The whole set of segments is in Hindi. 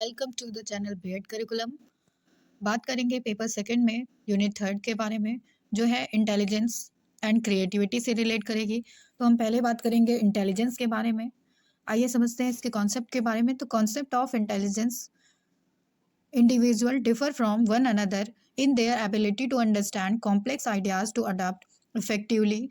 Welcome to the channel BEd curriculum. बात करेंगे पेपर सेकंड में यूनिट थर्ड के बारे में, जो है इंटेलिजेंस एंड क्रिएटिविटी से रिलेट करेगी। तो हम पहले बात करेंगे इंटेलिजेंस के बारे में। आइए समझते हैं इसके कॉन्सेप्ट के बारे में। तो concept of intelligence: individual differ from one another in their ability to understand complex ideas, to adapt effectively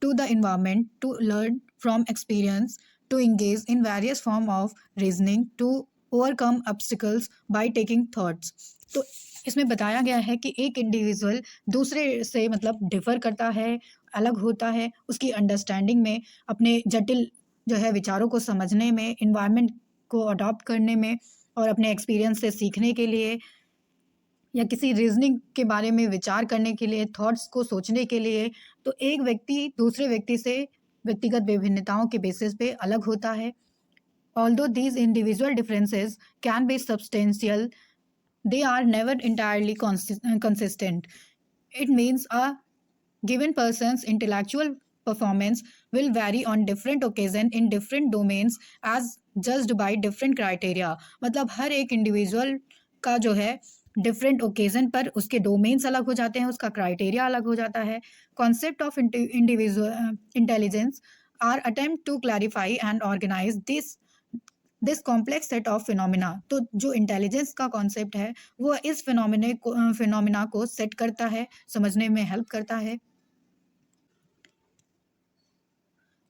to the environment, to learn from experience, to engage in various form of reasoning, to overcome obstacles by taking thoughts। तो इसमें बताया गया है कि एक इंडिविजुअल दूसरे से मतलब डिफर करता है, अलग होता है उसकी अंडरस्टैंडिंग में, अपने जटिल जो है विचारों को समझने में, इन्वायरमेंट को अडॉप्ट करने में, और अपने एक्सपीरियंस से सीखने के लिए, या किसी रीजनिंग के बारे में विचार करने के लिए, थॉट्स को सोचने के लिए। तो एक व्यक्ति दूसरे व्यक्ति से व्यक्तिगत विभिन्नताओं के बेसिस पे अलग होता है। Although these individual differences can be substantial, they are never entirely consistent. It means a given person's intellectual performance will vary on different occasion in different domains as judged by different criteria। मतलब हर एक इंडिविजुअल का जो है डिफरेंट ओकेजन पर उसके डोमेन्स अलग हो जाते हैं, उसका क्राइटेरिया अलग हो जाता है। Concept of individual intelligence are attempt to clarify and organise this complex set of phenomena. तो जो इंटेलिजेंस का कॉन्सेप्ट है वो इस फिनोमिना को सेट करता है, समझने में हेल्प करता है।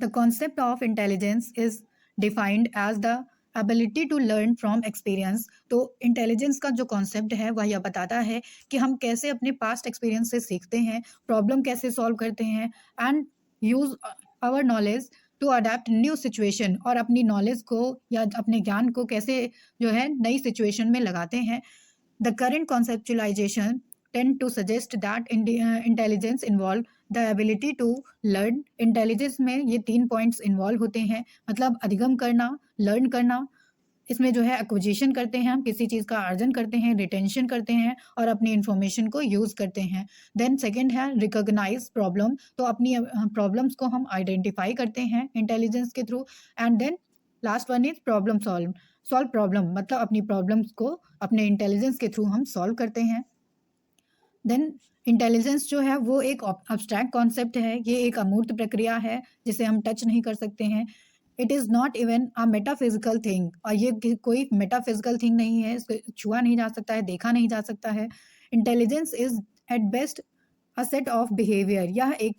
The concept of intelligence is defined as the ability to learn from experience. तो इंटेलिजेंस का जो कॉन्सेप्ट है वह यह बताता है कि हम कैसे अपने पास्ट एक्सपीरियंस से सीखते हैं, प्रॉब्लम कैसे सॉल्व करते हैं, and use our knowledge to adapt new situation, और अपनी नॉलेज को या अपने ज्ञान को कैसे जो है नई सिचुएशन में लगाते हैं। The current conceptualisation tend to suggest that intelligence involve the ability to learn। Intelligence में ये 3 पॉइंट्स इन्वॉल्व होते हैं, मतलब अधिगम करना, लर्न करना, इसमें जो है एक्विजिशन करते हैं, हम किसी चीज़ का अर्जन करते हैं, रिटेंशन करते हैं और अपनी इंफॉर्मेशन को यूज़ करते हैं। देन सेकंड है रिकॉग्नाइज प्रॉब्लम, तो अपनी प्रॉब्लम्स को हम आइडेंटिफाई करते हैं इंटेलिजेंस के थ्रू। And then last one is problem solve problem, मतलब अपनी प्रॉब्लम्स को अपने इंटेलिजेंस के थ्रू हम सॉल्व करते हैं। देन इंटेलिजेंस जो है वो एक अब्स्ट्रैक्ट कॉन्सेप्ट है, ये एक अमूर्त प्रक्रिया है जिसे हम टच नहीं कर सकते हैं। It is not even a metaphysical thing, और ये कोई मेटाफिजिकल थिंग नहीं है, इसको छुआ नहीं जा सकता है, देखा नहीं जा सकता है। Intelligence is at best a set of behaviour, यह एक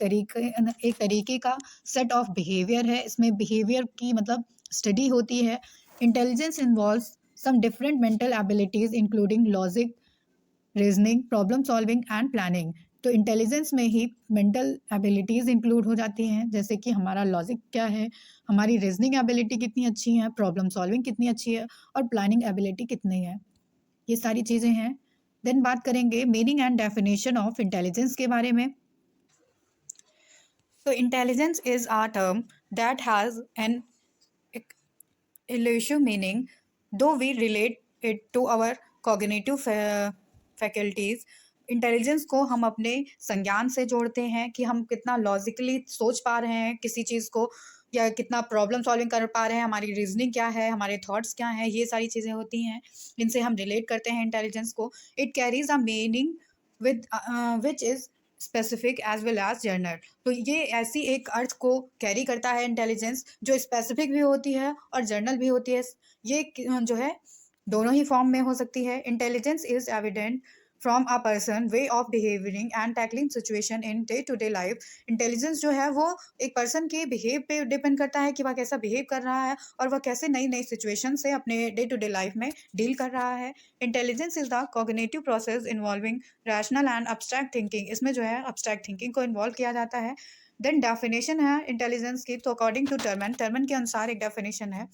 तरीके का सेट ऑफ बिहेवियर है। इसमें बिहेवियर की मतलब स्टडी होती है। Intelligence involves some different mental abilities including logic, reasoning, problem solving and planning. तो इंटेलिजेंस में ही मेंटल एबिलिटीज़ इंक्लूड हो जाती हैं, जैसे कि हमारा लॉजिक क्या है, हमारी रीजनिंग एबिलिटी कितनी अच्छी है, प्रॉब्लम सॉल्विंग कितनी अच्छी है, और प्लानिंग एबिलिटी कितनी है, ये सारी चीज़ें हैं। देन बात करेंगे meaning and definition of intelligence के बारे में। तो intelligence is a term that has an elusive meaning, though we relate it to our cognitive faculties। Intelligence को हम अपने संज्ञान से जोड़ते हैं कि हम कितना लॉजिकली सोच पा रहे हैं किसी चीज़ को, या कितना प्रॉब्लम सॉल्विंग कर पा रहे हैं, हमारी रीजनिंग क्या है, हमारे थॉट्स क्या हैं, ये सारी चीज़ें होती हैं, इनसे हम रिलेट करते हैं इंटेलिजेंस को। It carries a meaning with which is specific as well as general. तो ये ऐसी एक अर्थ को कैरी करता है इंटेलिजेंस, जो स्पेसिफिक भी होती है और जर्नल भी होती है। ये जो है दोनों ही फॉर्म में हो सकती है। Intelligence is evident from a person way of behaviouring and tackling situation in day to day life. Intelligence जो है वो एक पर्सन के बिहेव पे डिपेंड करता है कि वह कैसा बिहेव कर रहा है और वह कैसे नई नई सिचुएशन से अपने डे टू डे लाइफ में डील कर रहा है। Intelligence is the cognitive process involving rational and abstract thinking. इसमें जो है अब्स्ट्रैक्ट थिंकिंग को इन्वॉल्व किया जाता है। देन डेफिनेशन है इंटेलिजेंस की, तो अकॉर्डिंग टू टर्मन के अनुसार एक डेफिनेशन है,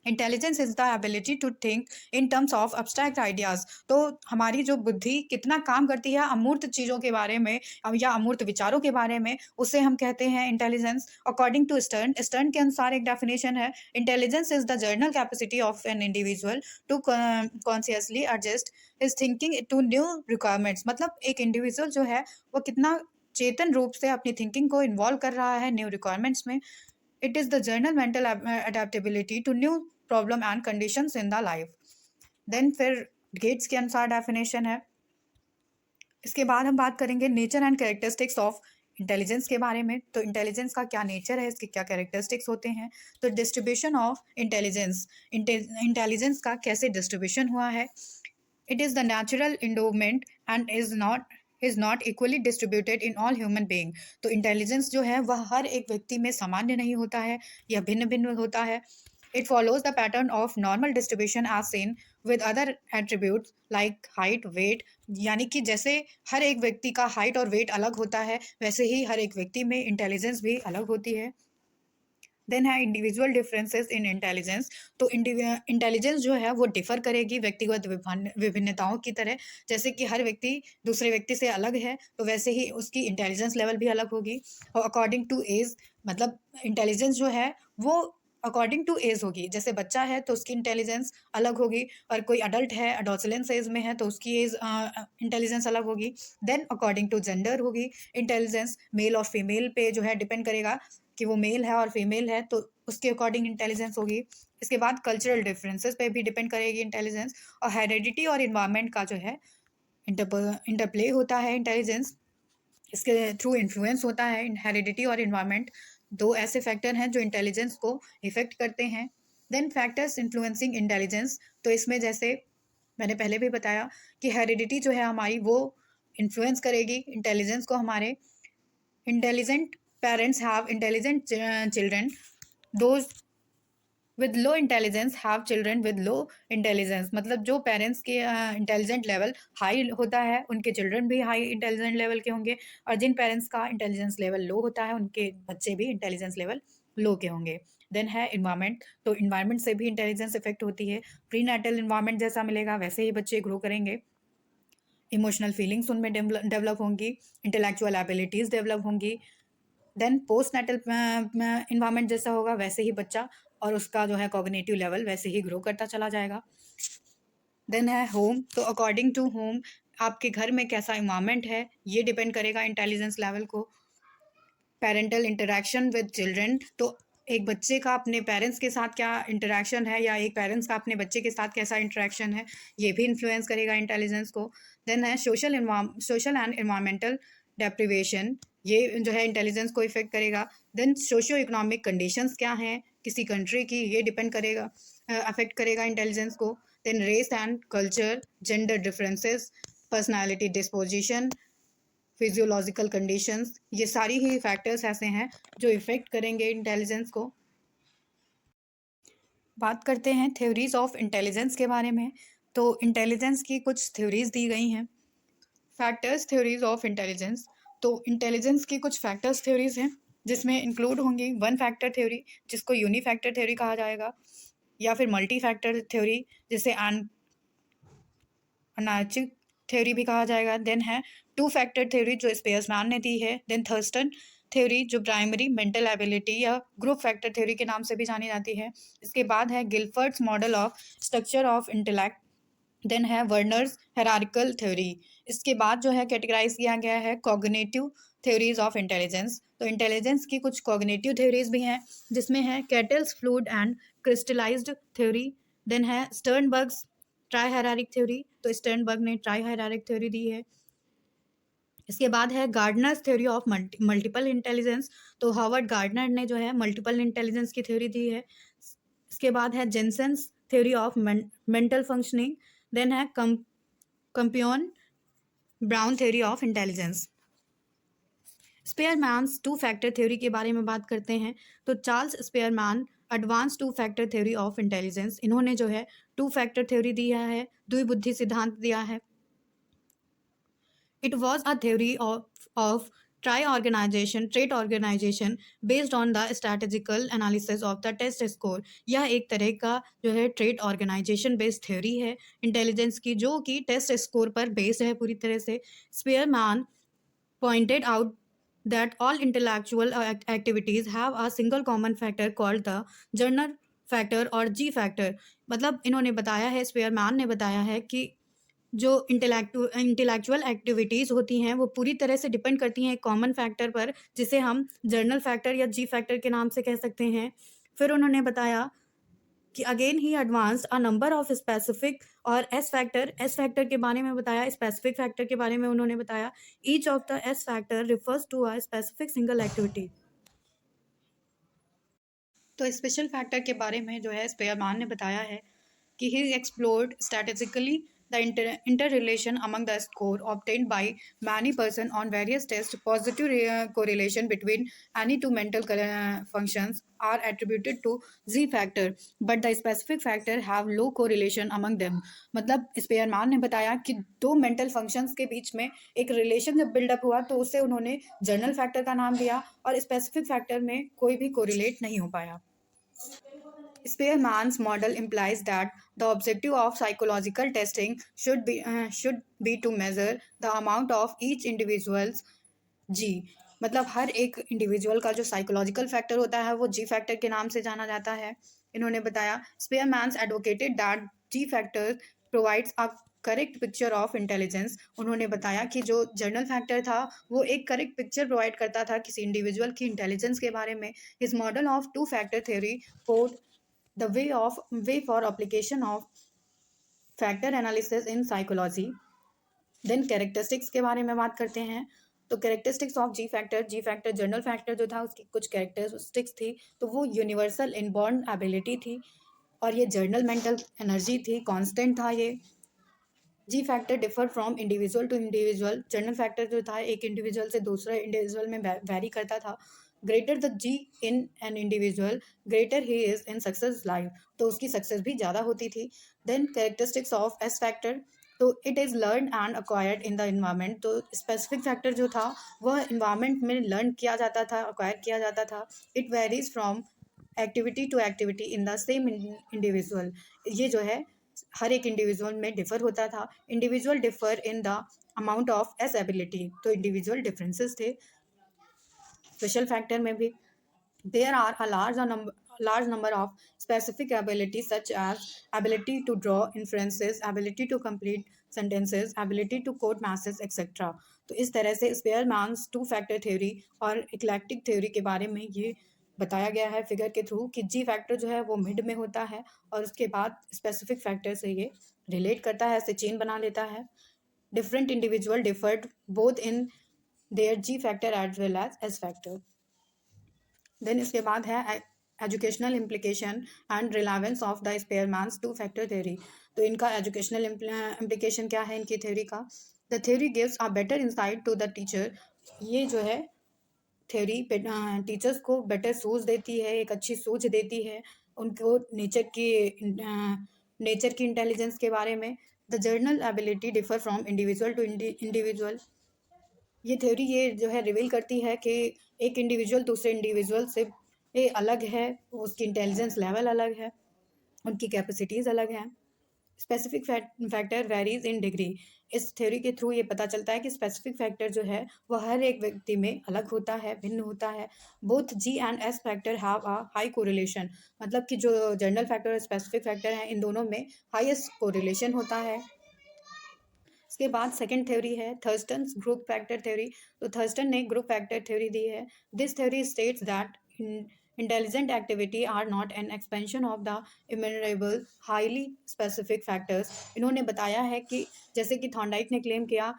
intelligence is the ability to think in terms of abstract ideas. तो हमारी जो बुद्धि कितना काम करती है अमूर्त चीज़ों के बारे में या अमूर्त विचारों के बारे में, उसे हम कहते हैं इंटेलिजेंस। अकॉर्डिंग टू स्टर्न के अनुसार एक डेफिनेशन है, intelligence is the general capacity of an individual to consciously adjust his thinking to new requirements. मतलब एक इंडिविजुअल जो है वो कितना चेतन रूप से अपनी थिंकिंग को इन्वॉल्व कर रहा है न्यू रिक्वायरमेंट्स में। It is the general mental adaptability to new problem and conditions in the life। Then फिर गेट्स के अनुसार डेफिनेशन है। इसके बाद हम बात करेंगे nature and characteristics of intelligence के बारे में। तो इंटेलिजेंस का क्या नेचर है, इसके क्या कैरेक्टरिस्टिक्स होते हैं। तो डिस्ट्रीब्यूशन ऑफ इंटेलिजेंस, इंटेलिजेंस का कैसे डिस्ट्रीब्यूशन हुआ है। It is the natural endowment and is not equally distributed in all human being. तो इंटेलिजेंस जो है वह हर एक व्यक्ति में सामान्य नहीं होता है, यह भिन्न भिन्न होता है। It follows the pattern of normal distribution as seen with other attributes like height weight, यानी कि जैसे हर एक व्यक्ति का हाइट और वेट अलग होता है, वैसे ही हर एक व्यक्ति में इंटेलिजेंस भी अलग होती है। देन है इंडिविजुअल डिफरेंसेस इन इंटेलिजेंस। तो इंटेलिजेंस जो है वो डिफर करेगी व्यक्तिगत विभिन्नताओं की तरह। जैसे कि हर व्यक्ति दूसरे व्यक्ति से अलग है, तो वैसे ही उसकी इंटेलिजेंस लेवल भी अलग होगी। और अकॉर्डिंग टू एज, मतलब इंटेलिजेंस जो है वो अकॉर्डिंग टू एज होगी। जैसे बच्चा है तो उसकी इंटेलिजेंस अलग होगी, और कोई अडल्ट है, अडोलसेंस एज में है, तो उसकी एज इंटेलिजेंस अलग होगी। देन अकॉर्डिंग टू जेंडर होगी इंटेलिजेंस, मेल और फीमेल पे जो है डिपेंड करेगा कि वो मेल है और फीमेल है, तो उसके अकॉर्डिंग इंटेलिजेंस होगी। इसके बाद कल्चरल डिफरेंसेस पे भी डिपेंड करेगी इंटेलिजेंस। और हेरिडिटी और इन्वायरमेंट का जो है इंटरप्ले होता है इंटेलिजेंस, इसके थ्रू इन्फ्लुएंस होता है। हेरिडिटी और इन्वायरमेंट दो ऐसे फैक्टर हैं जो इंटेलिजेंस को इफेक्ट करते हैं। देन फैक्टर्स इन्फ्लुएंसिंग इंटेलिजेंस, तो इसमें जैसे मैंने पहले भी बताया कि हेरिडिटी जो है हमारी वो इन्फ्लुएंस करेगी इंटेलिजेंस को हमारे। Intelligent parents have intelligent children, those with low intelligence have children with low intelligence. मतलब जो पेरेंट्स के इंटेलिजेंट लेवल हाई होता है उनके चिल्ड्रन भी हाई इंटेलिजेंट लेवल के होंगे, और जिन पेरेंट्स का इंटेलिजेंस लेवल लो होता है उनके बच्चे भी इंटेलिजेंस लेवल लो के होंगे। देन है इन्वायरमेंट, तो इन्वायरमेंट से भी इंटेलिजेंस इफेक्ट होती है। प्री नेटल इन्वायरमेंट जैसा मिलेगा वैसे ही बच्चे ग्रो करेंगे, इमोशनल फीलिंग्स उनमें डेवलप होंगी, इंटेलेक्चुअल एबिलिटीज़ डेवलप होंगी। देन पोस्ट नेटल इन्वायरमेंट जैसा होगा वैसे ही बच्चा और उसका जो है कॉग्निटिव लेवल वैसे ही ग्रो करता चला जाएगा। देन है होम, तो अकॉर्डिंग टू होम आपके घर में कैसा इन्वायरमेंट है ये डिपेंड करेगा इंटेलिजेंस लेवल को। पेरेंटल इंटरेक्शन विद चिल्ड्रन, तो एक बच्चे का अपने पेरेंट्स के साथ क्या इंटरेक्शन है, या एक पेरेंट्स का अपने बच्चे के साथ कैसा इंटरेक्शन है, ये भी इन्फ्लुएंस करेगा इंटेलिजेंस को। देन है सोशल एंड इन्वायरमेंटल डेप्रिवेशन, ये जो है इंटेलिजेंस को इफेक्ट करेगा। देन सोशियो इकोनॉमिक कंडीशंस क्या हैं किसी कंट्री की, ये डिपेंड करेगा, अफेक्ट करेगा इंटेलिजेंस को। Then race and culture, gender differences, personality disposition, physiological conditions, ये सारी ही फैक्टर्स ऐसे हैं जो इफ़ेक्ट करेंगे इंटेलिजेंस को। बात करते हैं थ्योरीज ऑफ इंटेलिजेंस के बारे में। तो इंटेलिजेंस की कुछ थ्योरीज दी गई हैं। फैक्टर्स थ्योरीज ऑफ इंटेलिजेंस, तो इंटेलिजेंस की कुछ फैक्टर्स थ्योरीज हैं जिसमें इंक्लूड होंगी वन फैक्टर थ्योरी, जिसको यूनिफैक्टर थ्योरी कहा जाएगा, या फिर मल्टी फैक्टर थ्योरी जिसे अनार्चिक थ्योरी भी कहा जाएगा। देन है टू फैक्टर थ्योरी जो स्पेयर्समैन ने दी है। देन थर्स्टन थ्योरी जो प्राइमरी मेंटल एबिलिटी या ग्रुप फैक्टर थ्योरी के नाम से भी जानी जाती है। इसके बाद है Guilford's model of structure of intellect. Then है वर्नर्स हेरारिकल थ्योरी। इसके बाद जो है कैटेगराइज किया गया है कॉग्निटिव थ्योरीज ऑफ इंटेलिजेंस। तो इंटेलिजेंस की कुछ कॉग्निटिव थ्योरीज भी हैं जिसमें है Cattell's fluid and crystallised theory. Then है स्टर्नबर्ग्स ट्राई हायरार्किक थ्योरी, तो स्टर्नबर्ग ने ट्राई हायरार्किक थ्योरी दी है। इसके बाद है Gardner's theory of multiple intelligence, तो हार्वर्ड गार्डनर ने जो है मल्टीपल इंटेलिजेंस की थ्योरी दी है। इसके बाद है Jensen's theory of mental functioning. Then है Campione Brown theory of intelligence. Spearman's two factor theory के बारे में बात करते हैं। तो Charles Spearman advance two factor theory of intelligence, इन्होंने जो है टू फैक्टर थ्योरी दिया है, द्विबुद्धि सिद्धांत दिया है। It was a theory of trait organisation trait organisation based on the strategical analysis of the test score. यह एक तरह का जो है ट्रेट ऑर्गेनाइजेशन बेस्ड थ्योरी है इंटेलिजेंस की, जो कि टेस्ट स्कोर पर बेस्ड है पूरी तरह से। Spearman pointed out that all intellectual activities have a single common factor called the Jernner factor और G factor। मतलब इन्होंने बताया है, स्पेयरमैन ने बताया है कि जो इंटेलेक्चुअल एक्टिविटीज़ होती हैं वो पूरी तरह से डिपेंड करती हैं एक कॉमन फैक्टर पर, जिसे हम जर्नल फैक्टर या जी फैक्टर के नाम से कह सकते हैं। फिर उन्होंने बताया कि again he advanced a number of specific और एस फैक्टर के बारे में बताया, स्पेसिफिक फैक्टर के बारे में उन्होंने बताया। Each of the S factor refers to a specific single activity. तो स्पेशल फैक्टर के बारे में जो है स्पेयरमैन ने बताया है कि he explored statistically the interrelation among the score obtained by many person on various tests. Positive correlation between any two mental functions are attributed to z factor, but the specific factor have low correlation among them. मतलब स्पेयरमैन ने बताया कि दो मेंटल फंक्शंस के बीच में एक रिलेशन जब बिल्डअप हुआ तो उससे उन्होंने जर्नल फैक्टर का नाम दिया और स्पेसिफिक फैक्टर में कोई भी कोरिलेट नहीं हो पाया। Spearman's model implies that the objective of psychological testing should be to measure the amount of each individual's G। मतलब हर एक इंडिविजुअल का जो साइकोलॉजिकल फैक्टर होता है वो जी फैक्टर के नाम से जाना जाता है। इन्होंने बताया Spearman's advocated that G factor provides a correct picture of intelligence. उन्होंने बताया कि जो जर्नल फैक्टर था वो एक करेक्ट पिक्चर प्रोवाइड करता था किसी इंडिविजुअल की इंटेलिजेंस के बारे में। His model of two factor theory the way for application of factor analysis in psychology। Then characteristics के बारे में बात करते हैं। तो characteristics of G factor general factor जो था उसकी कुछ कैरेक्टरिस्टिक्स थी। तो वो यूनिवर्सल इनबॉर्न एबिलिटी थी और ये जर्नल मेंटल एनर्जी थी, कांस्टेंट था ये। G factor differ from individual to individual. General factor जो था एक इंडिविजुअल से दूसरे इंडिविजुअल में वैरी करता था। Greater the G in an individual greater he is in success life, तो उसकी सक्सेस भी ज़्यादा होती थी। Then characteristics of S factor, तो it is learn and acquired in the environment. तो स्पेसिफिक फैक्टर जो था वह इन्वायरमेंट में लर्न किया जाता था, अक्वायर किया जाता था। It varies from activity to activity in the same individual. ये जो है हर एक इंडिविजुअल में डिफर होता था। Individual differ in the amount of S ability, तो इंडिविजुअल डिफरेंसेस थे। स्पेशल फैक्टर में भी there are a large number of specific abilities such as ability to draw inferences, ability to complete sentences, ability to code masses, etc। तो इस तरह से स्पेयरमैन्स टू फैक्टर थ्योरी और इक्लेक्टिक थ्योरी के बारे में ये बताया गया है फिगर के थ्रू कि जी फैक्टर जो है वो मिड में होता है और उसके बाद स्पेसिफिक फैक्टर से ये रिलेट करता है, ऐसे चेन बना लेता है। Different individual differed both in their G factor as well as factor. Then इसके बाद है educational implication and relevance of the Spearman's two factor theory. तो इनका एजुकेशनल इम्प्लीकेशन क्या है इनकी थ्योरी का। The theory gives a better insight to the teacher. ये जो है थ्योरी टीचर्स को बेटर सोच देती है, एक अच्छी सोच देती है उनको नेचर की इंटेलिजेंस के बारे में। The general ability differ from individual to individual. ये थ्योरी ये जो है रिवील करती है कि एक इंडिविजुअल दूसरे इंडिविजुअल से ये अलग है, उसकी इंटेलिजेंस लेवल अलग है, उनकी कैपेसिटीज़ अलग हैं। Specific factor varies in degree. इस थ्योरी के थ्रू ये पता चलता है कि स्पेसिफिक फैक्टर जो है वह हर एक व्यक्ति में अलग होता है, भिन्न होता है। Both G and S factor have a high correlation, मतलब कि जो जनरल फैक्टर और स्पेसिफिक फैक्टर हैं इन दोनों में हाईएस्ट कोरिलेशन होता है। इसके बाद सेकंड थ्योरी है थर्स्टन्स ग्रुप फैक्टर थ्योरी। तो थर्स्टन ने ग्रुप फैक्टर थ्योरी दी है। This theory states that intelligent activity are not an expansion of the innumerable highly specific factors. इन्होंने बताया है कि जैसे कि थॉर्नडाइक ने क्लेम किया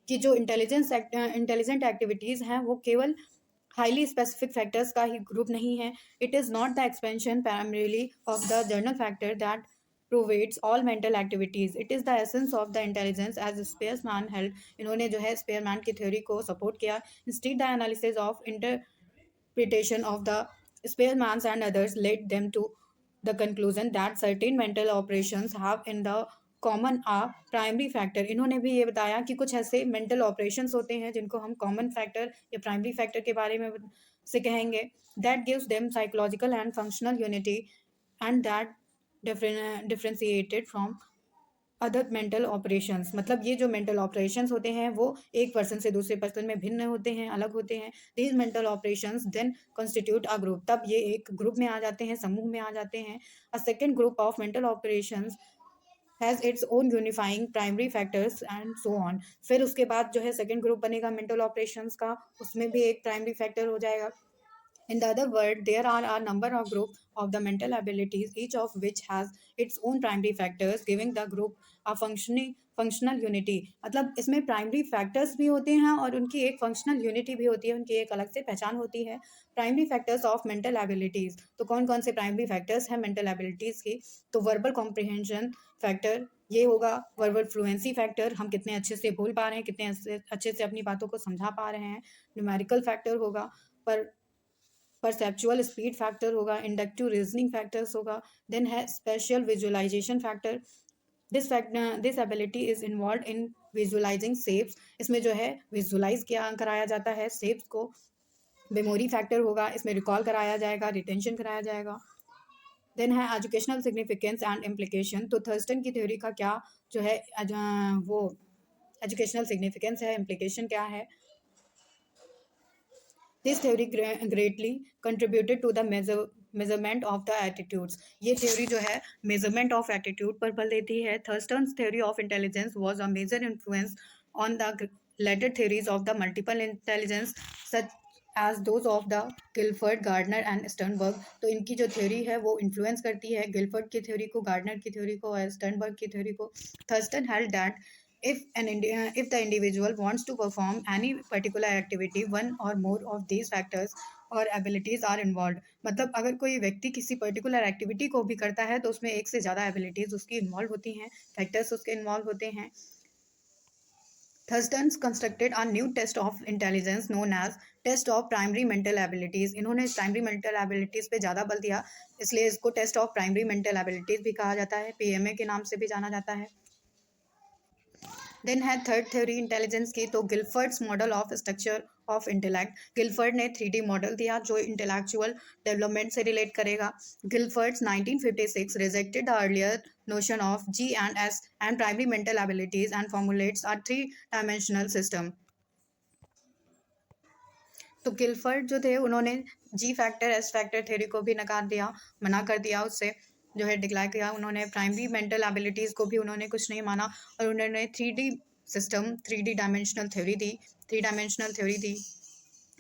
कि जो इंटेलिजेंट एक्टिविटीज़ हैं वो केवल हाईली स्पेसिफिक फैक्टर्स का ही ग्रुप नहीं है। It is not the expansion primarily of the journal factor that pervades all mental activities, it is the essence of the intelligence as Spearman held। इन्होंने जो है स्पेयरमैन की थ्योरी को सपोर्ट किया। Instead the analysis of interpretation of the Spearmans and others led them to the conclusion that certain mental operations have in the common a primary factor. इन्होंने भी ये बताया कि कुछ ऐसे मेंटल ऑपरेशंस होते हैं जिनको हम कॉमन फैक्टर या प्राइमरी फैक्टर के बारे में से कहेंगे। That gives them psychological and functional unity and that differentiated from other mental operations. मतलब ये जो मेंटल ऑपरेशंस होते हैं वो एक पर्सन से दूसरे पर्सन में भिन्न होते हैं, अलग होते हैं। These mental operations then constitute a group, तब ये एक ग्रुप में आ जाते हैं, समूह में आ जाते हैं। A second group of mental operations has its own unifying primary factors and so on. फिर उसके बाद जो है सेकेंड ग्रुप बनेगा मेंटल ऑपरेशंस का, उसमें भी एक प्राइमरी फैक्टर हो जाएगा। In the other word, there are a number of group of the mental abilities, each of which has its own primary factors, giving the group a functional unity. मतलब इसमें प्राइमरी फैक्टर्स भी होते हैं और उनकी एक फंक्शनल यूनिटी भी होती है, उनकी एक अलग से पहचान होती है। Primary factors of mental abilities, तो कौन कौन से प्राइमरी फैक्टर्स हैं मेंटल एबिलिटीज की? तो वर्बल कॉम्प्रिहेंशन फैक्टर ये होगा, वर्बल फ्लुएंसी फैक्टर, हम कितने अच्छे से बोल पा रहे हैं, कितने अच्छे से अपनी बातों को समझा पा रहे हैं। न्यूमेरिकल फैक्टर होगा, पर परसेप्चुअल स्पीड फैक्टर होगा, इंडक्टिव रीजनिंग फैक्टर्स होगा। देन है special visualisation factor, this ability is involve in visualising shapes, इसमें जो है विजुअलाइज किया कराया जाता है शेप्स को। मेमोरी फैक्टर होगा, इसमें रिकॉल कराया जाएगा, रिटेंशन कराया जाएगा। देन है एजुकेशनल सिग्निफिकेंस एंड इम्प्लीकेशन, तो थर्स्टन की थ्योरी का क्या जो है वो एजुकेशनल सिग्निफिकेंस है, इम्प्लीकेशन क्या है। This theory greatly contributed to the measurement of the attitudes. ये theory जो है measurement of attitude पर बल देती है। Thurston's theory of intelligence was a major influence on the later theories of the multiple intelligence, such as those of the Guilford, Gardner and Sternberg. तो इनकी जो theory है वो influence करती है Guilford की theory को, Gardner की theory को और Sternberg की theory को। Thurston held that if the individual wants to perform any particular activity, one or more of these factors और abilities are involved। मतलब अगर कोई व्यक्ति किसी पर्टिकुलर एक्टिविटी को भी करता है तो उसमें एक से ज़्यादा एबिलिटीज उसकी इन्वॉल्व होती हैं, फैक्टर्स उसके इन्वॉल्व होते हैं। Thurston's constructed a new test of intelligence known as test of primary mental abilities. इन्होंने प्राइमरी मेंटल एबिलिटीज पे ज़्यादा बल दिया, इसलिए इसको test of primary mental abilities भी कहा जाता है, पीएमए के नाम से भी जाना जाता है। देन है थर्ड थ्योरी इंटेलिजेंस की, तो Guilford's model of structure of intellect. Guilford ने 3D मॉडल दिया जो इंटेलेक्चुअल डेवलपमेंट से रिलेट करेगा। गिलफर्ड्स 1956 rejected the earlier notion of G and S and primary mental abilities and formulates a three-dimensional system. तो गिलफर्ड जो थे उन्होंने जी फैक्टर एस फैक्टर थ्योरी को भी नकार दिया, मना कर दिया, उससे जो है डिक्लाइन किया उन्होंने। प्राइमरी मेंटल एबिलिटीज़ को भी उन्होंने कुछ नहीं माना और उन्होंने 3D system, 3D dimensional theory दी, 3 डायमेंशनल थ्योरी दी।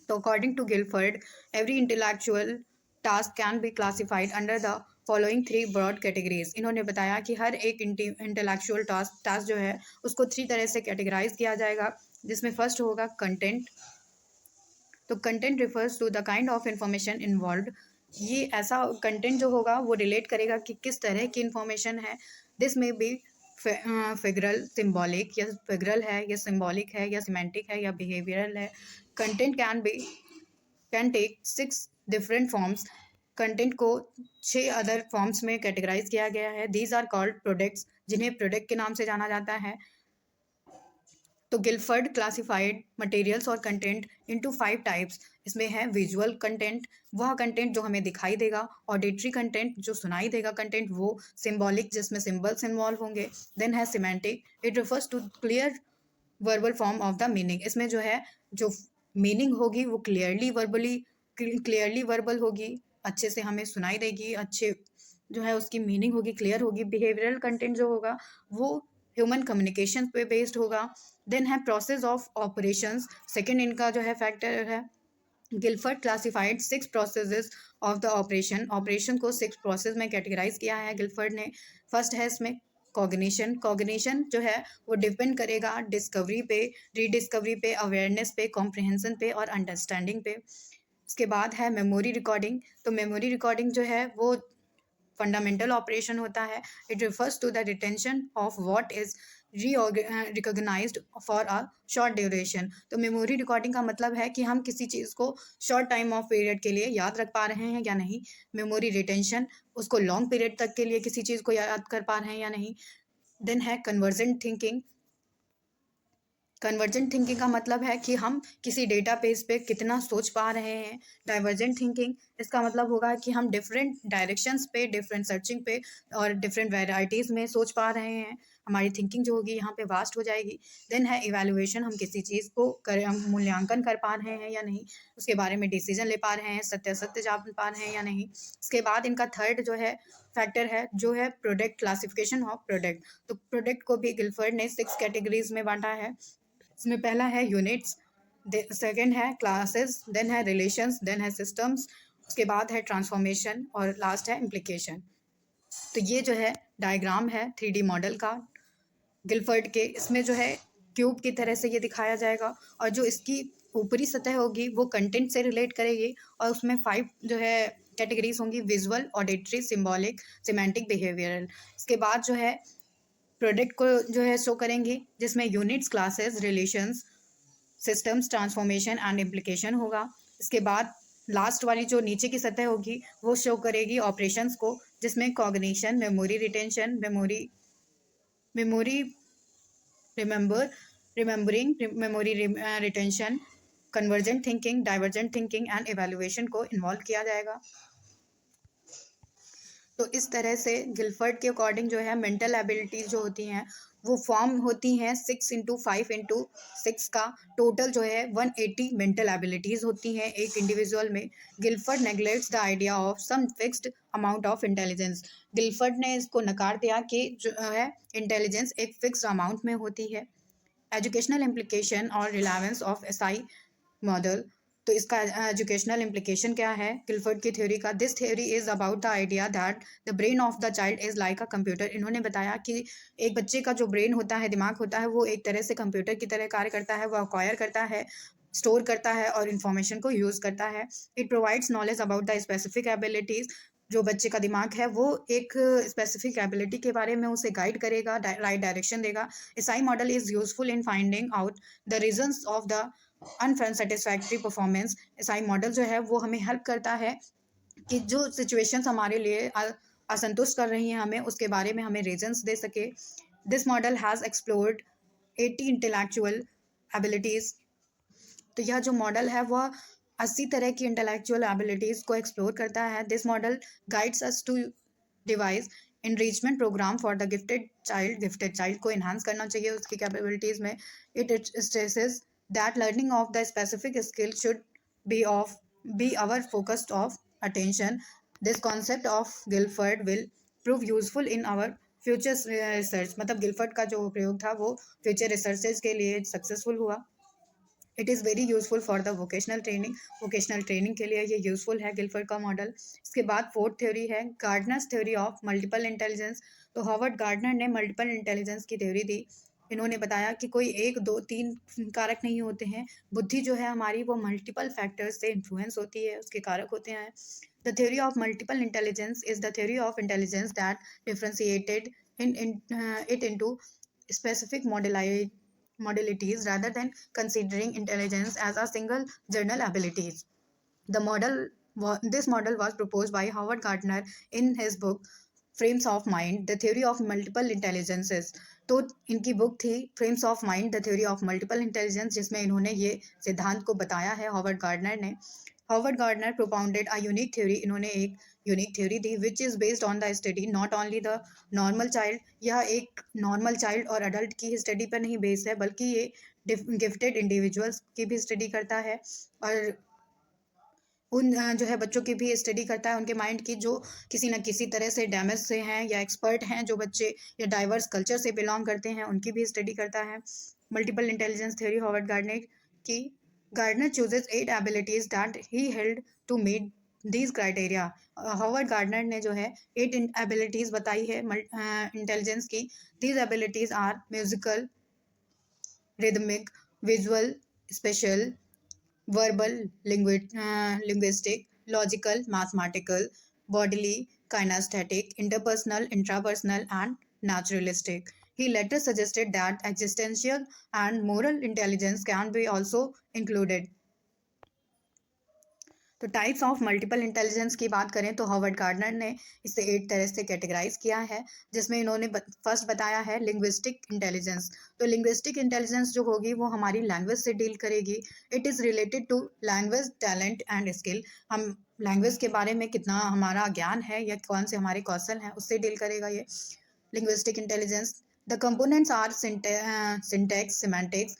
तो according to Guilford, every intellectual task can be classified under the following 3 broad categories. इन्होंने बताया कि हर एक इंटेलेक्चुअल टास्क जो है उसको 3 तरह से कैटेगराइज किया जाएगा, जिसमें फर्स्ट होगा कंटेंट। तो content refers to the kind of information involve. ये ऐसा कंटेंट जो होगा वो रिलेट करेगा कि किस तरह की इंफॉर्मेशन है। दिस में बी फिगरल, सिम्बॉलिक, या फिगरल है या सिम्बॉलिक है या सिमेंटिक है या बिहेवियरल है। Content can take 6 different forms. Content को 6 अदर फॉर्म्स में कैटेगराइज किया गया है। दीज आर कॉल्ड प्रोडक्ट्स, जिन्हें प्रोडक्ट के नाम से जाना जाता है। तो गिलफर्ड क्लासिफाइड मटेरियल्स और कंटेंट इनटू 5 टाइप्स। इसमें है विजुअल कंटेंट, वह कंटेंट जो हमें दिखाई देगा। ऑडिटरी कंटेंट, जो सुनाई देगा कंटेंट वो। सिंबॉलिक, जिसमें सिंबल्स इन्वॉल्व होंगे। देन है semantic, it refers to clear verbal form of the meaning. इसमें जो है जो मीनिंग होगी वो क्लियरली वर्बल होगी, अच्छे से हमें सुनाई देगी, अच्छे जो है उसकी मीनिंग होगी, क्लियर होगी। बिहेवियरल कंटेंट जो होगा वो ह्यूमन कम्युनिकेशन पे बेस्ड होगा। देन है प्रोसेस ऑफ ऑपरेशंस, सेकेंड इनका जो है फैक्टर है। Gilford classified 6 processes of the operation. Operation को 6 प्रोसेस में कैटेगराइज किया है गिलफर्ड ने। फर्स्ट है इसमें कॉग्निशन। कॉग्निशन जो है वो डिपेंड करेगा डिस्कवरी पे, रीडिस्कवरी पे, अवेयरनेस पे, कॉम्प्रिहेंशन पे और अंडरस्टैंडिंग पे। उसके बाद है मेमोरी रिकॉर्डिंग। तो मेमोरी रिकॉर्डिंग जो है वो फंडामेंटल ऑपरेशन होता है। It refers to the retention of what is recognised for a short duration. तो मेमोरी रिकॉर्डिंग का मतलब है कि हम किसी चीज़ को शॉर्ट टाइम ऑफ पीरियड के लिए याद रख पा रहे हैं या नहीं। मेमोरी रिटेंशन, उसको लॉन्ग पीरियड तक के लिए किसी चीज़ को याद कर पा रहे हैं या नहीं। देन है कन्वर्जेंट थिंकिंग। कन्वर्जेंट थिंकिंग का मतलब है कि हम किसी डेटाबेस पे कितना सोच पा रहे हैं। डाइवर्जेंट थिंकिंग, इसका मतलब होगा कि हम डिफरेंट डायरेक्शंस पे, डिफरेंट सर्चिंग पे और डिफरेंट वैराइटीज़ में सोच पा रहे हैं। हमारी थिंकिंग जो होगी यहाँ पे वास्ट हो जाएगी। देन है इवैल्यूएशन, हम किसी चीज़ को हम मूल्यांकन कर पा रहे हैं या नहीं, उसके बारे में डिसीजन ले पा रहे हैं, सत्य जान पा रहे हैं या नहीं। उसके बाद इनका थर्ड जो है फैक्टर है जो है प्रोडक्ट, क्लासिफिकेशन ऑफ प्रोडक्ट। तो प्रोडक्ट को भी गिलफर्ड ने 6 कैटेगरीज में बांटा है। इसमें पहला है यूनिट्स, सेकंड है क्लासेस, देन है रिलेशंस, देन है सिस्टम्स, उसके बाद है ट्रांसफॉर्मेशन और लास्ट है इम्प्लीकेशन। तो ये जो है डायग्राम है 3D मॉडल का गिलफर्ड के। इसमें जो है क्यूब की तरह से ये दिखाया जाएगा और जो इसकी ऊपरी सतह होगी वो कंटेंट से रिलेट करेगी और उसमें 5 जो है कैटेगरीज होंगी, visual, auditory, symbolic, semantic, behavioural. इसके बाद जो है प्रोडक्ट को जो है शो करेंगी जिसमें units, classes, relations, systems, transformation and implication होगा। इसके बाद लास्ट वाली जो नीचे की सतह होगी वो शो करेगी ऑपरेशंस को, जिसमें cognition, memory retention, memory remembering, memory retention, convergent thinking, divergent thinking and evaluation को इन्वॉल्व किया जाएगा। तो इस तरह से गिलफर्ड के अकॉर्डिंग जो है मेंटल एबिलिटीज जो होती हैं वो फॉर्म होती हैं 6 × 5 × 6 का टोटल जो है 180 मेंटल एबिलिटीज होती हैं एक इंडिविजुअल में। Guilford neglects the idea of some fixed amount of intelligence. Guilford ने इसको नकार दिया कि जो है इंटेलिजेंस एक फिक्स्ड अमाउंट में होती है। एजुकेशनल इम्प्लीकेशन और रिलेवेंस ऑफ एसआई मॉडल। तो इसका एजुकेशनल इम्प्लीकेशन क्या है गिलफर्ड की थ्योरी का? This theory is about the idea that the brain of the child is like a computer. इन्होंने बताया कि एक बच्चे का जो ब्रेन होता है, दिमाग होता है, वो एक तरह से कंप्यूटर की तरह कार्य करता है। वो अक्वायर करता है, स्टोर करता है और इन्फॉर्मेशन को यूज़ करता है। It provides knowledge about the specific abilities. जो बच्चे का दिमाग है वो एक स्पेसिफिक एबिलिटी के बारे में उसे गाइड करेगा, राइट डायरेक्शन देगा। SI model is useful in finding out the reasons of the unsatisfactory performance. SI model जो है वो हमें हेल्प करता है कि जो सिचुएशंस हमारे लिए असंतुष्ट कर रही हैं हमें, उसके बारे में हमें रीजंस दे सके। This model has explored 80 intellectual abilities. तो यह जो मॉडल है वह 80 तरह की इंटेलेक्चुअल एबिलिटीज़ को एक्सप्लोर करता है। This model guides us to devise enrichment programme for the gifted child. Gifted child को इन्हांस करना चाहिए उसकी कैपेबिलिटीज़ में। It stresses that learning of the specific skill should be of be our focused of attention. This concept of Guilford will prove useful in our future research. मतलब गिलफर्ड का जो प्रयोग था वो फ्यूचर रिसर्चेज के लिए सक्सेसफुल हुआ। It is very useful for the vocational training. Vocational training के लिए ये यूजफुल है गिलफर्ड का मॉडल। इसके बाद फोर्थ थ्योरी है Gardner's theory of multiple intelligence. तो हॉवर्ड गार्डनर ने मल्टीपल इंटेलिजेंस की थ्योरी दी। इन्होंने बताया कि कोई 1, 2, 3 कारक नहीं होते हैं। बुद्धि जो है हमारी वो मल्टीपल फैक्टर्स से इन्फ्लुएंस होती है, उसके कारक होते हैं। The theory of multiple intelligence is the theory of intelligence that differentiated it into specific modalities rather than considering intelligence as a single general abilities. This model was proposed by Howard Gardner in his book Frames of Mind, The Theory of Multiple Intelligences। तो इनकी बुक थी frames of mind, the theory of multiple intelligence, जिसमें इन्होंने ये सिद्धांत को बताया है हॉवर्ड गार्डनर ने। Howard Gardner propounded a unique theory. इन्होंने एक यूनिक थ्योरी दी which is based on the study not only the normal child. यह एक नॉर्मल चाइल्ड और अडल्ट की स्टडी पर नहीं बेस्ड है, बल्कि ये गिफ्टेड इंडिविजुअल्स की भी स्टडी करता है और उन जो है बच्चों की भी स्टडी करता है, उनके माइंड की जो किसी न किसी तरह से डैमेज से हैं या एक्सपर्ट हैं, जो बच्चे या डाइवर्स कल्चर से बिलोंग करते हैं, उनकी भी स्टडी करता है। Multiple intelligence theory Howard Gardner की। Gardner chooses 8 abilities that he held to meet these criteria. Howard Gardner ने जो है 8 एबिलिटीज बताई है इंटेलिजेंस की। These abilities are musical, rhythmic, visual, spatial, verbal, linguistic, logical, mathematical, bodily, kinesthetic, interpersonal, intrapersonal, and naturalistic. He later suggested that existential and moral intelligence can be also included. तो टाइप्स ऑफ मल्टीपल इंटेलिजेंस की बात करें तो हॉवर्ड गार्डनर ने इसे 8 तरह से कैटेगराइज किया है, जिसमें इन्होंने फर्स्ट बताया है लिंग्विस्टिक इंटेलिजेंस। तो लिंग्विस्टिक इंटेलिजेंस जो होगी वो हमारी लैंग्वेज से डील करेगी। It is related to language, talent and skill. हम लैंग्वेज के बारे में कितना हमारा ज्ञान है या कौन से हमारे कौशल हैं उससे डील करेगा ये linguistic intelligence. The components are syntax, semantics,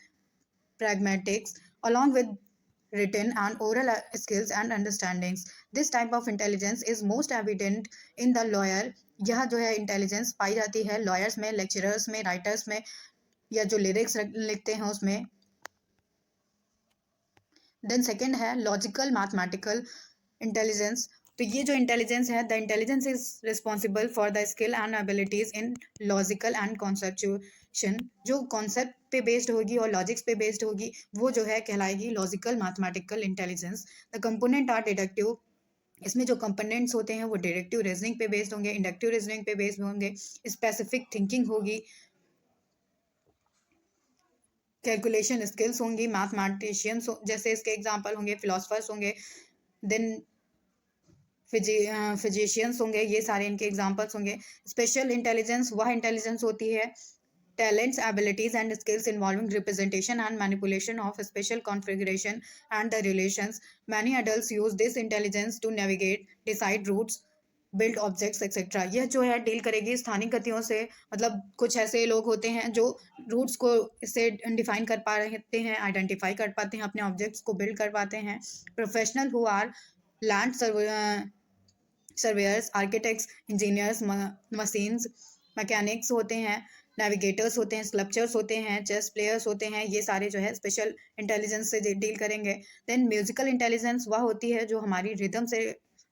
pragmatics, along with written and oral skills and understandings. This type of intelligence is most evident in the lawyer. यह जो है इंटेलिजेंस पाई जाती है लॉयर्स में, लेक्चरर्स में, राइटर्स में, या जो लिरिक्स लिखते हैं उसमें। देन सेकंड है लॉजिकल मैथमेटिकल इंटेलिजेंस। तो ये जो इंटेलिजेंस है, the intelligence is responsible for the skill and abilities in logical and conceptualisation. जो कॉन्सेप्ट पे बेस्ड होगी और लॉजिक्स पे बेस्ड होगी वो जो है कहलाएगी logical mathematical intelligence. The component are deductive. इसमें जो कंपोनेंट्स होते हैं वो डिडक्टिव रीजनिंग पे बेस्ड होंगे, इंडक्टिव रीजनिंग पे बेस्ड होंगे, स्पेसिफिक थिंकिंग होगी, कैलकुलेशन स्किल्स होंगी, मैथमेटिशियंस जैसे इसके एग्जांपल होंगे, फिलोसफर्स होंगे, देन फिजिशियंस होंगे, ये सारे इनके एग्जांपल्स होंगे। स्पेशल इंटेलिजेंस वह इंटेलिजेंस होती है talents, abilities and skills involving representation and manipulation of special configuration and the relations. Many adults use this intelligence to navigate, decide routes, build objects etc. यह जो है डील करेगी स्थानिक गतियों से, मतलब कुछ ऐसे लोग होते हैं जो रूट्स को इससे डिफाइन कर पाते हैं, आइडेंटिफाई कर पाते हैं, अपने ऑब्जेक्ट्स को बिल्ड कर पाते हैं। Professional who are land surveyors, architects, engineers, machines mechanics होते हैं, नेविगेटर्स होते हैं, स्कल्पचर्स होते हैं, चेस प्लेयर्स होते हैं, ये सारे जो है स्पेशल इंटेलिजेंस से डील करेंगे। देन म्यूजिकल इंटेलिजेंस वह होती है जो हमारी रिदम से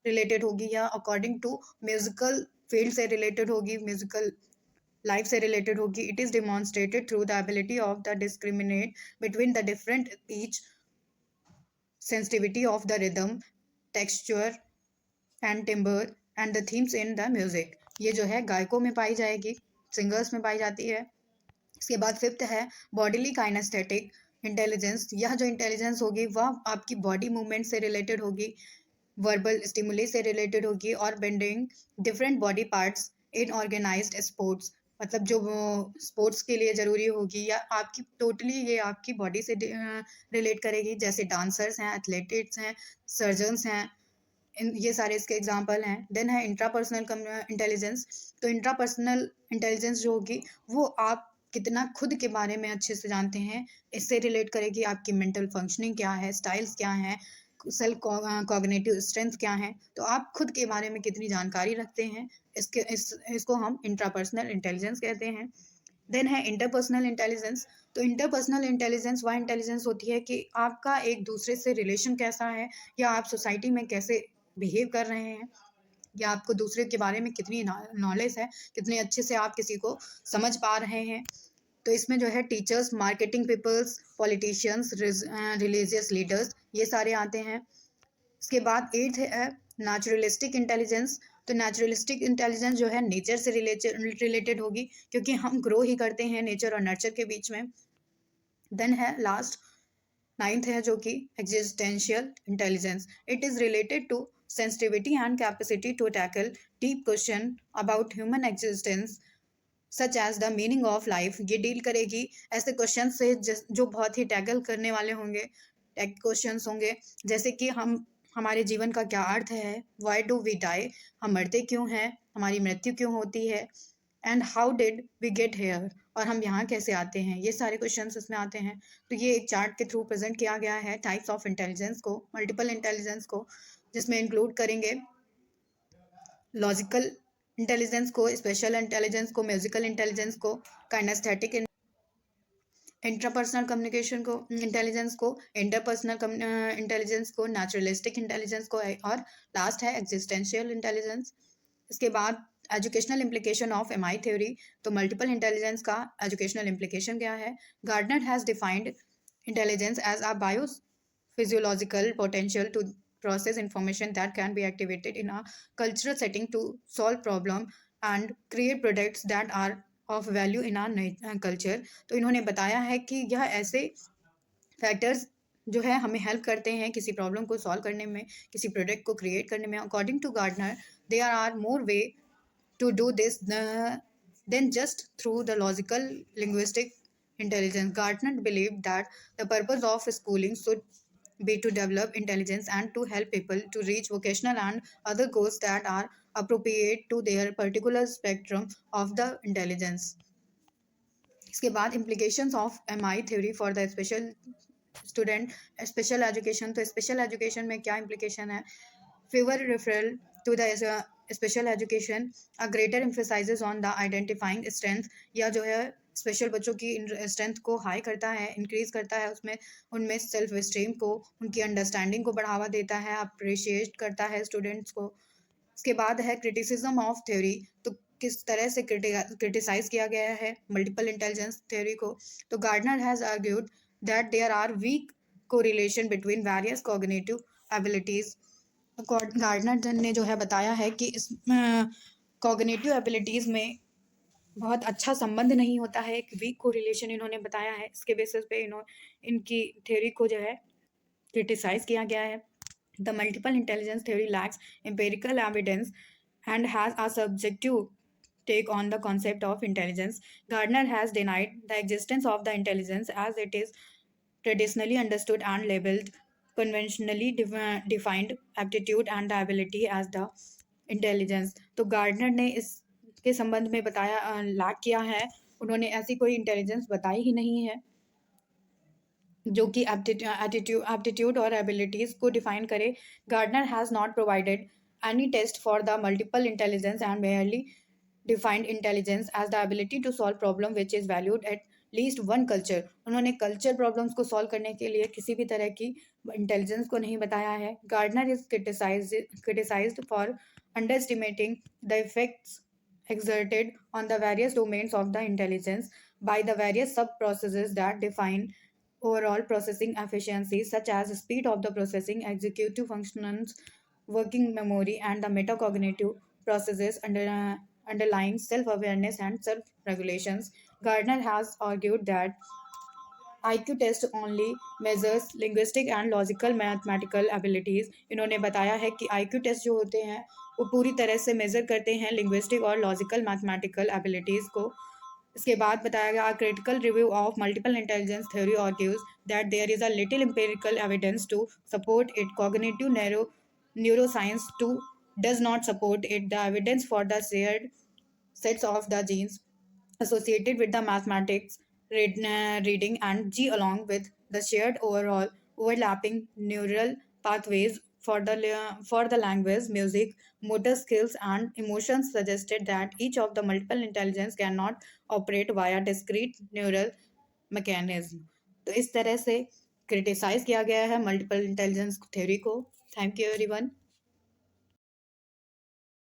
रिलेटेड होगी या अकॉर्डिंग टू म्यूजिकल फील्ड से रिलेटेड होगी, म्यूजिकल लाइफ से रिलेटेड होगी। It is demonstrated through the ability of the discriminate between the different pitch, sensitivity of the rhythm, texture and timbre and the themes in the music. ये जो है गायकों में पाई जाएगी, सिंगर्स में पाई जाती है। इसके बाद फिफ्थ है बॉडीली काइनेस्थेटिक इंटेलिजेंस। यह जो इंटेलिजेंस होगी वह आपकी बॉडी मूवमेंट से रिलेटेड होगी, वर्बल स्टिमुली से रिलेटेड होगी और bending different body parts in organised sports. मतलब जो स्पोर्ट्स के लिए ज़रूरी होगी या आपकी टोटली ये आपकी बॉडी से रिलेट करेगी, जैसे डांसर्स हैं, एथलेटिक्स हैं, सर्जन्स हैं, ये सारे इसके एग्जाम्पल हैं। देन है इंट्रापर्सनल इंटेलिजेंस। तो इंट्रापर्सनल इंटेलिजेंस जो होगी वो आप कितना खुद के बारे में अच्छे से जानते हैं, इससे रिलेट करेगी। आपकी मेंटल फंक्शनिंग क्या है, स्टाइल्स क्या हैं, सेल्फ कॉग्निटिव स्ट्रेंथ क्या है, तो आप खुद के बारे में कितनी जानकारी रखते हैं, इसको हम इंट्रापर्सनल इंटेलिजेंस कहते हैं। देन है इंटरपर्सनल इंटेलिजेंस। तो इंटरपर्सनल इंटेलिजेंस वह इंटेलिजेंस होती है कि आपका एक दूसरे से रिलेशन कैसा है या आप सोसाइटी में कैसे बिहेव कर रहे हैं या आपको दूसरे के बारे में कितनी नॉलेज है, कितने अच्छे से आप किसी को समझ पा रहे हैं। तो इसमें जो है teachers, marketing peoples, politicians, religious leaders, ये सारे आते हैं। इसके बाद एट्थ है नेचुरलिस्टिक इंटेलिजेंस। तो नेचुरलिस्टिक इंटेलिजेंस जो है नेचर से रिलेटेड होगी, क्योंकि हम ग्रो ही करते हैं नेचर और नर्चर के बीच में। देन है लास्ट नाइन्थ है जो कि existential intelligence. It is related to sensitivity and capacity to tackle deep question about human existence such as the meaning of life. ये डील करेगी ऐसे क्वेश्चन से जो बहुत ही टैकल करने वाले होंगे, क्वेश्चंस होंगे, जैसे कि हमारे जीवन का क्या अर्थ है, वाई डू वी डाई, हम मरते क्यों हैं, हमारी मृत्यु क्यों होती है, and how did we get here, और हम यहाँ कैसे आते हैं। ये सारे क्वेश्चंस इसमें आते हैं। तो ये एक चार्ट के थ्रू प्रेजेंट किया गया है टाइप्स ऑफ इंटेलिजेंस को, मल्टीपल इंटेलिजेंस को, जिसमें इंक्लूड करेंगे लॉजिकल इंटेलिजेंस को, स्पेशल इंटेलिजेंस को, म्यूजिकल इंटेलिजेंस को, काइनेस्थेटिक इंट्रापर्सनल कम्युनिकेशन को, इंटेलिजेंस को, इंटरपर्सनल इंटेलिजेंस को, नेचुरलिस्टिक इंटेलिजेंस को, और लास्ट है एग्जिस्टेंशियल इंटेलिजेंस। इसके बाद educational implication of MI theory. तो मल्टीपल इंटेलिजेंस का एजुकेशनल इम्प्लीकेशन क्या है? Gardner has defined intelligence as a bio physiological potential to process information that can be activated in a cultural setting to solve problem and create products that are of value in our culture। तो इन्होंने बताया है कि यह ऐसे फैक्टर्स जो है हमें हेल्प करते हैं किसी प्रॉब्लम को सॉल्व करने में, किसी प्रोडक्ट को क्रिएट करने में। According to Gardner there are more way to do this then just through the logical linguistic intelligence. Gartner believed that the purpose of schooling should be to develop intelligence and to help people to reach vocational and other goals that are appropriate to their particular spectrum of the intelligence. इसके बाद implications of MI theory for the special student special education। तो special education में क्या implication है? Favor referral to the special education, a greater emphasizes on the identifying strength, या जो है स्पेशल बच्चों की स्ट्रेंथ को हाई करता है, इंक्रीज़ करता है, उसमें उनमें सेल्फ एस्टीम को, उनकी अंडरस्टैंडिंग को बढ़ावा देता है, अप्रिशिएट करता है स्टूडेंट्स को। उसके बाद है क्रिटिसिज्म ऑफ थ्योरी, तो किस तरह से क्रिटिसाइज किया गया है मल्टीपल इंटेलिजेंस थ्योरी को। तो Gardner has argued that there are weak correlation between various cognitive abilities. Gardner ने जो है बताया है कि इस कॉग्निटिव एबिलिटीज में बहुत अच्छा संबंध नहीं होता है, एक वीक कोरिलेशन इन्होंने बताया है। इसके बेसिस पे इनकी थ्योरी को जो है क्रिटिसाइज किया गया है। The multiple intelligence theory lacks empirical evidence and has a subjective take on the concept of intelligence. Gardner has denied the existence of the intelligence as it is traditionally understood and labeled conventionally defined aptitude and the ability as the intelligence. तो गार्डनर ने इसके संबंध में बताया लैक किया है, उन्होंने ऐसी कोई इंटेलिजेंस बताई ही नहीं है जो कि एप्टीट्यूड और एबिलिटीज को डिफाइन करे। Gardner has not provided any test for the multiple intelligence and merely defined intelligence as the ability to solve problem which is valued at least one culture. उन्होंने कल्चर प्रॉब्लम्स को सॉल्व करने के लिए किसी भी तरह की इंटेलिजेंस को नहीं बताया है। Gardner is criticised for underestimating the effects exerted on the various domains of the intelligence by the various sub processes that define overall processing efficiency, such as speed of the processing, executive functions, working memory, and the metacognitive processes underlying self-awareness and self-regulations. Gardner has argued that IQ test only measures linguistic and logical mathematical abilities. इन्होंने बताया है कि IQ टेस्ट जो होते हैं वो पूरी तरह से मेजर करते हैं लिंग्विस्टिक और लॉजिकल मैथमेटिकल एबिलिटीज़ को। इसके बाद बताया गया critical review of multiple intelligence theory argues that there is a little empirical evidence to support it cognitive neuroscience too does not support it. The evidence for the shared sets of the genes associated with the mathematics reading and G along with the shared overall overlapping neural pathways for the language, music, motor skills and emotions suggested that each of the multiple intelligence cannot operate via discrete neural mechanism. तो इस तरह से क्रिटिसाइज किया गया है मल्टीपल इंटेलिजेंस थ्योरी को। Thank you everyone.